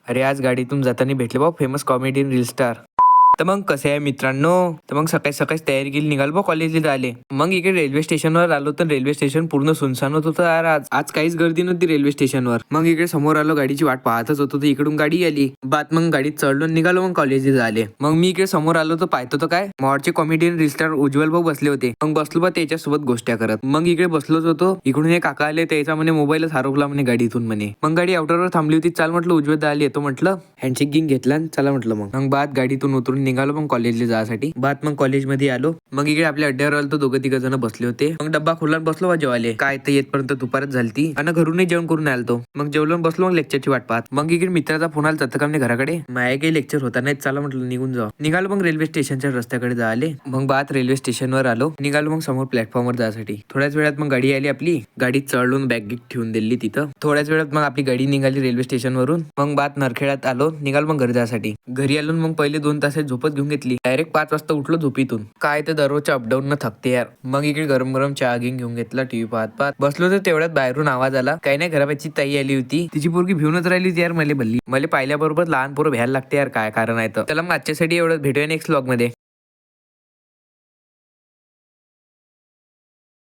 अरे आज गाडीतून जाताना भेटले बा फेमस कॉमेडियन रील स्टार. तर मग कसे आहे मित्रांनो, तर मग सकाळी सकाळी तयारी केली, निघाल बा कॉलेजला आले. मग इकडे रेल्वे स्टेशनवर आलो तर रेल्वे स्टेशन पूर्ण सुनसान होतं यार. आज काहीच गर्दी नव्हती रेल्वे स्टेशनवर. मग इकडे समोर आलो, गाडीची वाट पाहतच होतो तर इकडून गाडी आली. बात मग गाडीत चढलो, निघालो मग कॉलेजला आले. मग मी इकडे समोर आलो तर पाहतो तर काय मॉडचे कॉमेडियन रील स्टार उज्ज्वल भाऊ बसले होते. मग बसलो बा त्याच्यासोबत गोष्टी करत. मग इकडे बसलोच होतो, इकडून एक काका आले, त्याचा म्हणे मोबाईलच हरवला म्हणे गाडीतून म्हणे. मग गाडी आउटरवर थांबली होती. चाल म्हटलं उज्ज्वल दा आली येतो म्हटलं, हँडशेक गिंग घेतला चला म्हटलं. मग बात गाडीतून उतरून निघालो मग कॉलेजला जायसाठी. बात मग कॉलेजमध्ये आलो. मग इकडे आपल्या अड्ड्यावर आलो तर दोघं तिघ जण बसले होते. मग डब्बा खोलून बसलो जेवायले. काय ते येतपर्यंत दुपारच झालती आणि घरूनही जेवण करून आलतो. मग जेवलो बसलो मग लेक्चरची वाट पाहत. मग इकडे मित्राचा फोन आला तत्कामने घराकडे. माया काही लेक्चर होता नाही, चला म्हटलं निघून जाऊ. निघालो मग रेल्वे स्टेशनच्या रस्त्याकडे जायले. मग बात रेल्वे स्टेशनवर आलो, निघालो मग समोर प्लॅटफॉर्मवर जायसाठी. थोड्याच वेळात मग गाडी आली आपली. गाडीत चढलो, बॅग ठेवून दिली तिथं. थोड्याच वेळात मग आपली गाडी निघाली रेल्वे स्टेशनवरून. मग बात नरखेड्यात आलो, निघालो मग घरी जायसाठी. घरी आलो मग पहिले 2 तास झोपत घेऊन घेतली. डायरेक्ट 5 वाजता उठलो झोपीतून. काय तर दररोजच्या अपडाऊन न थकते यार. मग इकडे गरम गरम चहा घेऊन घेतला, टीव्ही पाहत पाहत बसलो तर तेवढ्यात बाहेरून आवाज आला. काही नाही, घराबाची ताई आली होती, तिची पोरगी भिवूनच राहिली होती यार. मला पाहिल्याबरोबर लहान पोरं भ्यायला लागते यार, काय कारण आहे तर. त्याला मग आजच्यासाठी एवढं भेटूया नेक्स्ट व्लॉग मध्ये.